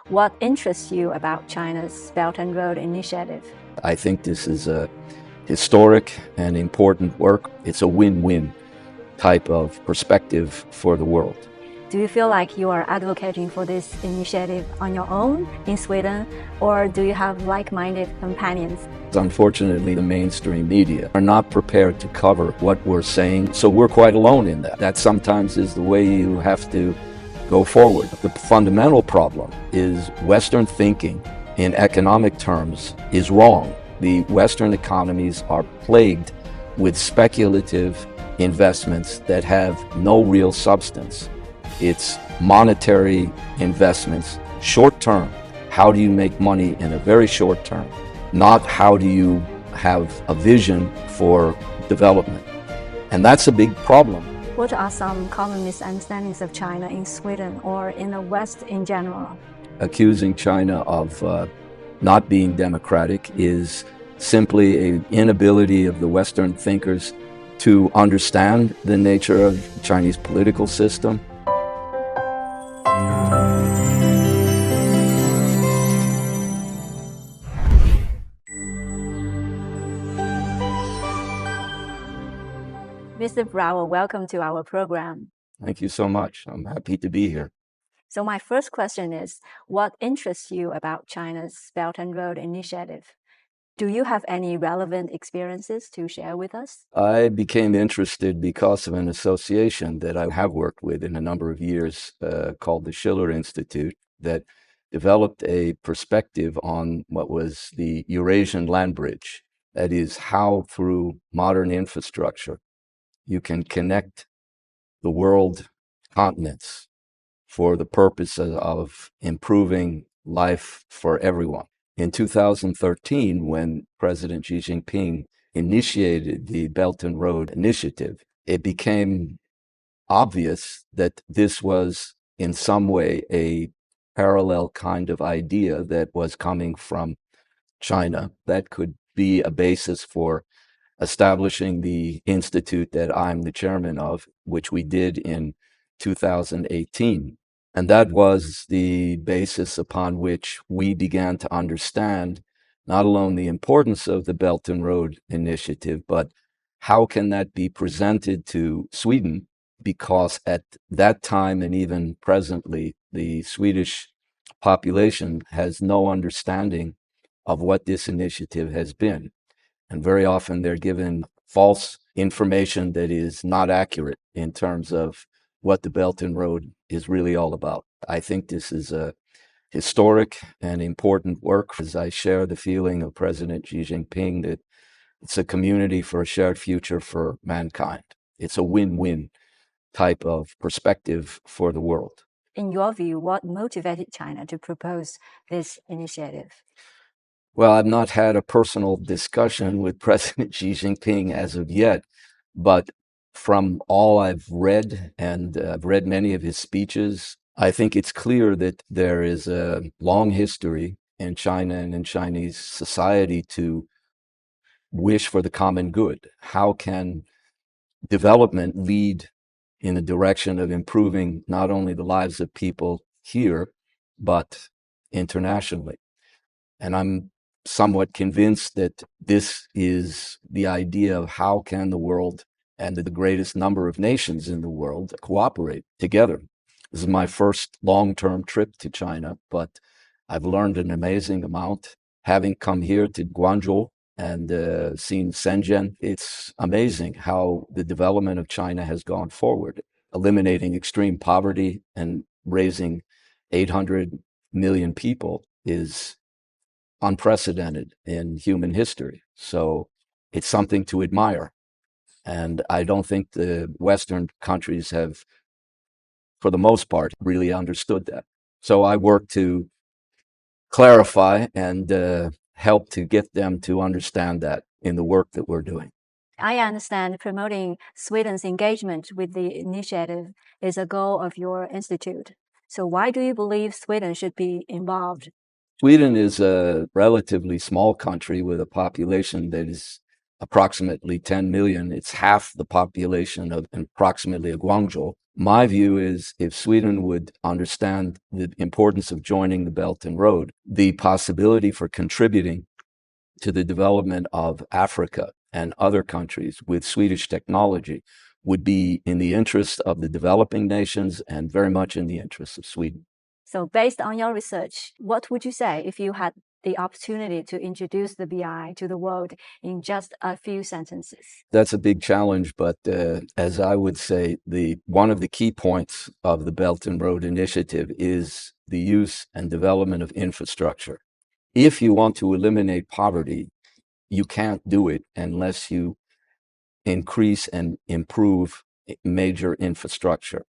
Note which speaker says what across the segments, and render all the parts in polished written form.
Speaker 1: What interests you about China's Belt and Road Initiative?
Speaker 2: I think this is a historic and important work. It's a win-win type of perspective for the world.
Speaker 1: Do you feel like you are advocating for this initiative on your own in Sweden, or do you have like-minded companions?
Speaker 2: Unfortunately, the mainstream media are not prepared to cover what we're saying, so we're quite alone in that. That sometimes is the way you have to go forward. The fundamental problem is Western thinking in economic terms is wrong. The Western economies are plagued with speculative investments that have no real substance. It's monetary investments, short term. How do you make money in a very short term? Not how do you have a vision for development. And that's a big problem.
Speaker 1: What are some common misunderstandings of China in Sweden or in the West in general?
Speaker 2: Accusing China of not being democratic is simply an inability of the Western thinkers to understand the nature of the Chinese political system.
Speaker 1: Mr. Brawer, welcome to our program.
Speaker 2: Thank you so much. I'm happy to be here.
Speaker 1: So my first question is, what interests you about China's Belt and Road Initiative? Do you have any relevant experiences to share with us?
Speaker 2: I became interested because of an association that I have worked with in a number of years called the Schiller Institute that developed a perspective on what was the Eurasian land bridge. That is how through modern infrastructure you can connect the world continents for the purpose of improving life for everyone. In 2013, when President Xi Jinping initiated the Belt and Road Initiative, it became obvious that this was in some way a parallel kind of idea that was coming from China that could be a basis for establishing the institute that I'm the chairman of, which we did in 2018. And that was the basis upon which we began to understand not alone the importance of the Belt and Road Initiative, but how can that be presented to Sweden? Because at that time and even presently, the Swedish population has no understanding of what this initiative has been. And very often they're given false information that is not accurate in terms of what the Belt and Road is really all about. I think this is a historic and important work, as I share the feeling of President Xi Jinping that it's a community for a shared future for mankind. It's a win-win type of perspective for the world.
Speaker 1: In your view, what motivated China to propose this initiative?
Speaker 2: Well, I've not had a personal discussion with President Xi Jinping as of yet, but from all I've read, and I've read many of his speeches, I think it's clear that there is a long history in China and in Chinese society to wish for the common good. How can development lead in the direction of improving not only the lives of people here, but internationally? And I'm somewhat convinced that this is the idea of how can the world and the greatest number of nations in the world cooperate together. This is my first long-term trip to China, but I've learned an amazing amount. Having come here to Guangzhou and seen Shenzhen, it's amazing how the development of China has gone forward, eliminating extreme poverty and raising 800 million people is unprecedented in human history. So it's something to admire. And I don't think the Western countries have, for the most part, really understood that. So I work to clarify and help to get them to understand that in the work that we're doing.
Speaker 1: I understand promoting Sweden's engagement with the initiative is a goal of your institute. So why do you believe Sweden should be involved?
Speaker 2: Sweden is a relatively small country with a population that is approximately 10 million. It's half the population of approximately a Guangzhou. My view is if Sweden would understand the importance of joining the Belt and Road, the possibility for contributing to the development of Africa and other countries with Swedish technology would be in the interest of the developing nations and very much in the interest of Sweden.
Speaker 1: So based on your research, what would you say if you had the opportunity to introduce the BI to the world in just a few sentences?
Speaker 2: That's a big challenge, but as I would say, one of the key points of the Belt and Road Initiative is the use and development of infrastructure. If you want to eliminate poverty, you can't do it unless you increase and improve major infrastructure.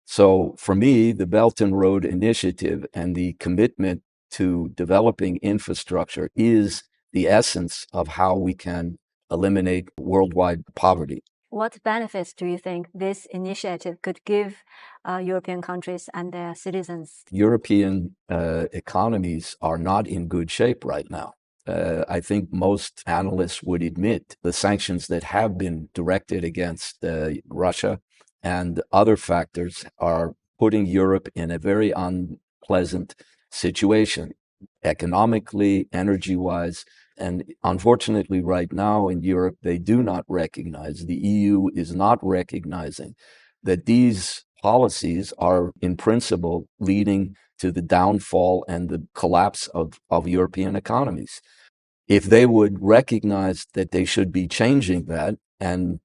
Speaker 2: So for me, the Belt and Road Initiative and the commitment to developing infrastructure is the essence of how we can eliminate worldwide poverty.
Speaker 1: What benefits do you think this initiative could give European countries and their citizens?
Speaker 2: European economies are not in good shape right now. I think most analysts would admit the sanctions that have been directed against Russia and other factors are putting Europe in a very unpleasant situation, economically, energy-wise. And unfortunately, right now in Europe, they do not recognize, the EU is not recognizing that these policies are in principle leading to the downfall and the collapse of European economies. If they would recognize that they should be changing that and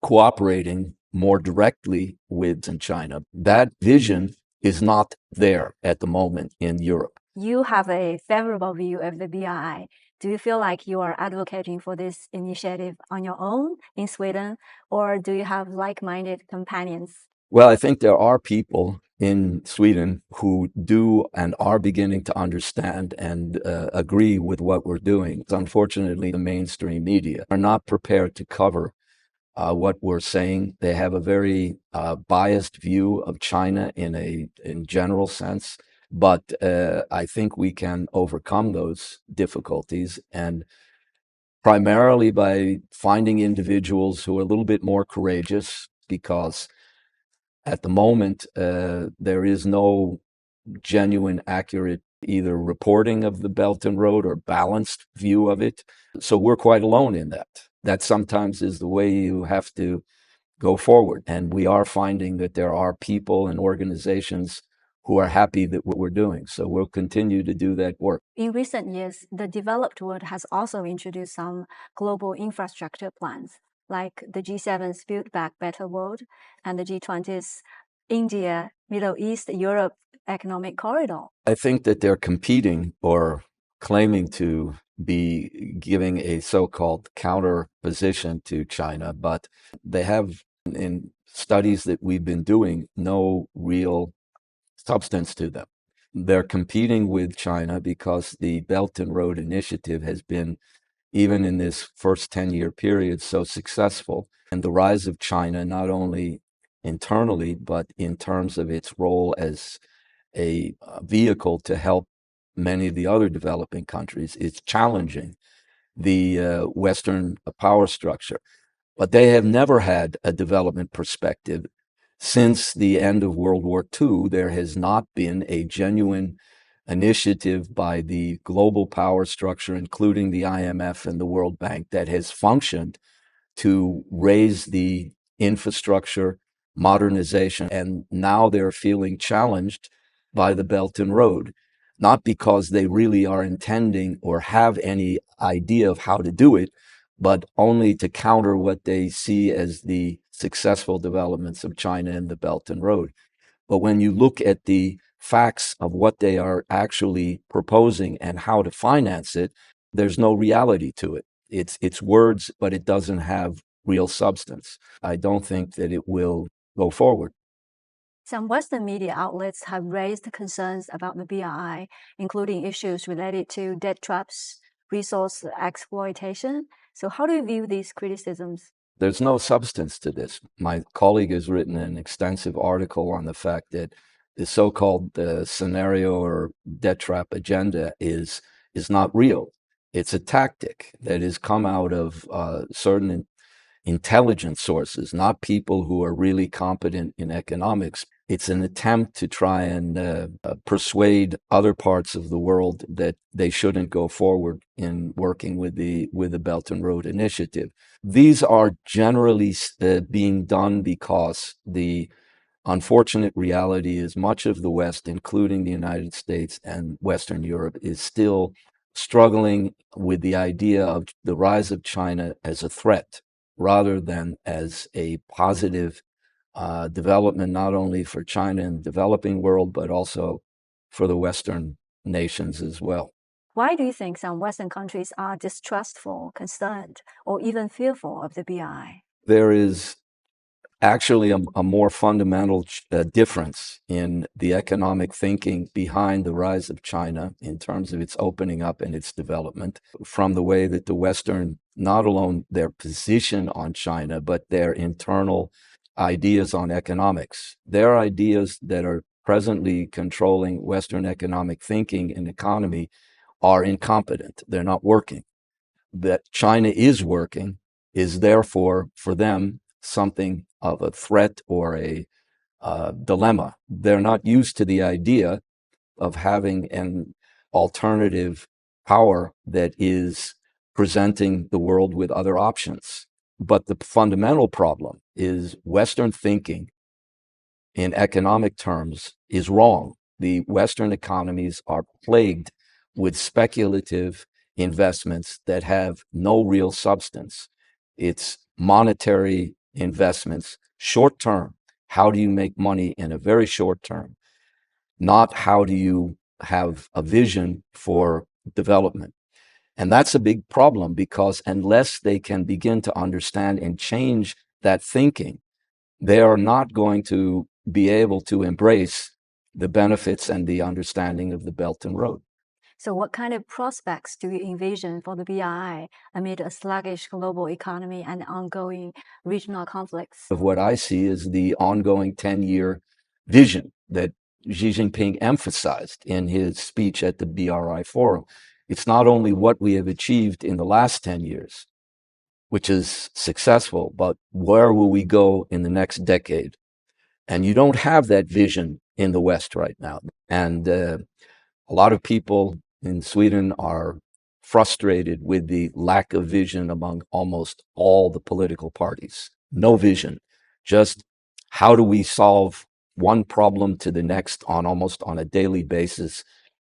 Speaker 2: cooperating more directly with China, that vision is not there at the moment in Europe.
Speaker 1: You have a favorable view of the BRI. Do you feel like you are advocating for this initiative on your own in Sweden, or do you have like-minded companions?
Speaker 2: Well, I think there are people in Sweden who do and are beginning to understand and agree with what we're doing. Unfortunately, the mainstream media are not prepared to cover what we're saying. They have a very biased view of China in general sense. But I think we can overcome those difficulties, and primarily by finding individuals who are a little bit more courageous, because at the moment there is no genuine, accurate either reporting of the Belt and Road or balanced view of it. So we're quite alone in that. That sometimes is the way you have to go forward. And we are finding that there are people and organizations who are happy that what we're doing. So we'll continue to do that work.
Speaker 1: In recent years, the developed world has also introduced some global infrastructure plans, like the G7's Build Back Better World and the G20's India, Middle East, Europe Economic Corridor.
Speaker 2: I think that they're competing or claiming to be giving a so-called counter position to China, but they have, in studies that we've been doing, no real substance to them. They're competing with China because the Belt and Road Initiative has been, even in this first 10-year period, so successful. And the rise of China, not only internally, but in terms of its role as a vehicle to help many of the other developing countries, is challenging the Western power structure. But they have never had a development perspective. Since the end of World War II, there has not been a genuine initiative by the global power structure, including the IMF and the World Bank, that has functioned to raise the infrastructure modernization. And now they're feeling challenged by the Belt and Road, not because they really are intending or have any idea of how to do it, but only to counter what they see as the successful developments of China and the Belt and Road. But when you look at the facts of what they are actually proposing and how to finance it, there's no reality to it. It's words, but it doesn't have real substance. I don't think that it will go forward.
Speaker 1: Some Western media outlets have raised concerns about the BRI, including issues related to debt traps, resource exploitation. So how do you view these criticisms?
Speaker 2: There's no substance to this. My colleague has written an extensive article on the fact that the so-called scenario or debt trap agenda is not real. It's a tactic that has come out of certain intelligence sources, not people who are really competent in economics. It's an attempt to try and persuade other parts of the world that they shouldn't go forward in working with the Belt and Road Initiative. These are generally being done because the unfortunate reality is much of the West, including the United States and Western Europe, is still struggling with the idea of the rise of China as a threat rather than as a positive development, not only for China and the developing world, but also for the Western nations as well.
Speaker 1: Why do you think some Western countries are distrustful, concerned, or even fearful of the BRI?
Speaker 2: There is actually a more fundamental difference in the economic thinking behind the rise of China in terms of its opening up and its development from the way that the Western, not alone their position on China, but their internal ideas on economics. Their ideas that are presently controlling Western economic thinking and economy are incompetent. They're not working. That China is working is therefore for them something of a threat or a dilemma. They're not used to the idea of having an alternative power that is presenting the world with other options. But the fundamental problem is Western thinking in economic terms is wrong. The Western economies are plagued with speculative investments that have no real substance. It's monetary investments, short term. How do you make money in a very short term? Not how do you have a vision for development. And that's a big problem because unless they can begin to understand and change that thinking, they are not going to be able to embrace the benefits and the understanding of the Belt and Road.
Speaker 1: So what kind of prospects do you envision for the BRI amid a sluggish global economy and ongoing regional conflicts?
Speaker 2: Of what I see is the ongoing 10-year vision that Xi Jinping emphasized in his speech at the BRI Forum. It's not only what we have achieved in the last 10 years, which is successful, but where will we go in the next decade? And you don't have that vision in the West right now. And a lot of people in Sweden are frustrated with the lack of vision among almost all the political parties. No vision, just how do we solve one problem to the next on almost on a daily basis.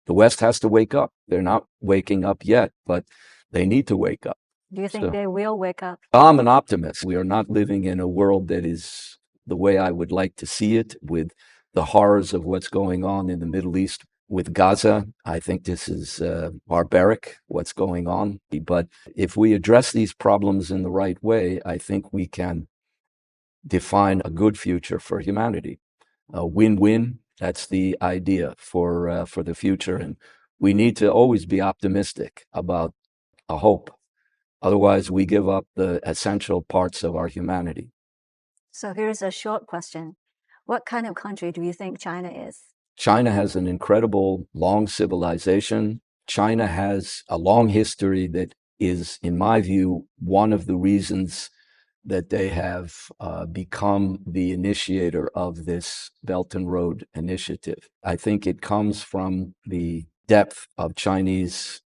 Speaker 2: The West has to wake up. They're not waking up yet, but they need to wake up.
Speaker 1: Do you think they will wake up?
Speaker 2: I'm an optimist. We are not living in a world that is the way I would like to see it, with the horrors of what's going on in the Middle East with Gaza. I think this is barbaric, what's going on. But if we address these problems in the right way, I think we can define a good future for humanity. A win-win, that's the idea for the future. And we need to always be optimistic about a hope. Otherwise, we give up the essential parts of our humanity.
Speaker 1: So here's a short question. What kind of country do you think China is?
Speaker 2: China has an incredible long civilization. China has a long history that is, in my view, one of the reasons that they have become the initiator of this Belt and Road Initiative. I think it comes from the depth of Chinese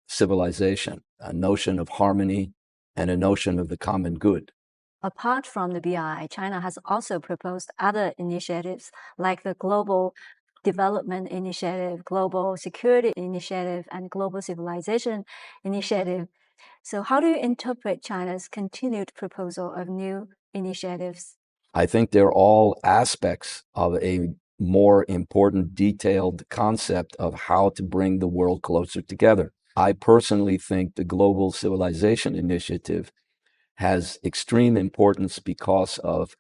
Speaker 2: civilization, a notion of harmony and a notion of the common good.
Speaker 1: Apart from the BRI, China has also proposed other initiatives like the Global Development Initiative, Global Security Initiative, and Global Civilization Initiative. So how do you interpret China's continued proposal of new initiatives?
Speaker 2: I think they're all aspects of a more important, detailed concept of how to bring the world closer together. I personally think the Global Civilization Initiative has extreme importance because of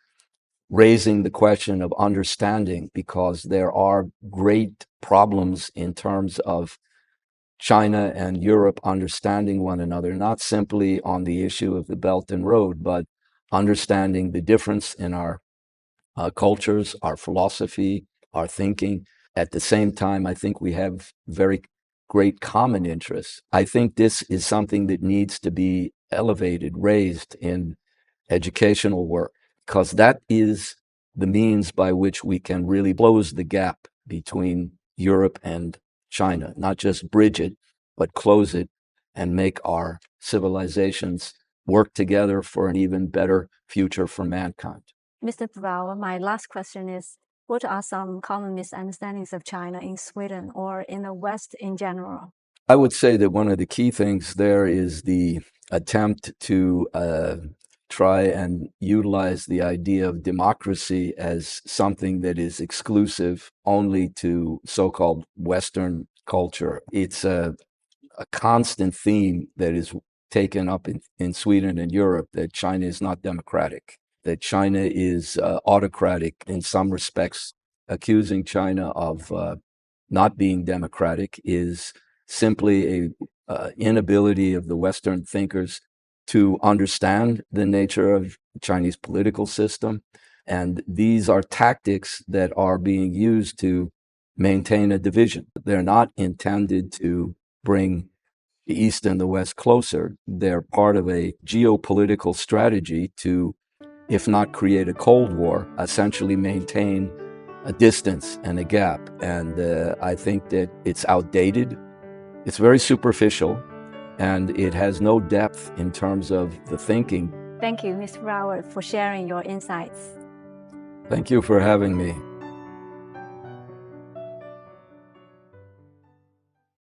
Speaker 2: raising the question of understanding, because there are great problems in terms of China and Europe understanding one another, not simply on the issue of the Belt and Road, but understanding the difference in our cultures, our philosophy, our thinking. At the same time, I think we have very great common interests. I think this is something that needs to be elevated, raised in educational work, because that is the means by which we can really close the gap between Europe and China, not just bridge it, but close it and make our civilizations work together for an even better future for mankind.
Speaker 1: Mr. Brawer, my last question is, what are some common misunderstandings of China in Sweden or in the West in general?
Speaker 2: I would say that one of the key things there is the attempt to try and utilize the idea of democracy as something that is exclusive only to so-called Western culture. It's a constant theme that is taken up in Sweden and Europe, that China is not democratic, that China is autocratic in some respects. Accusing China of not being democratic is simply a inability of the Western thinkers to understand the nature of the Chinese political system. And these are tactics that are being used to maintain a division. They're not intended to bring the East and the West closer. They're part of a geopolitical strategy to, if not create a Cold War, essentially maintain a distance and a gap. And I think that it's outdated. It's very superficial, and it has no depth in terms of the thinking.
Speaker 1: Thank you, Mr. Brawer, for sharing your insights.
Speaker 2: Thank you for having me.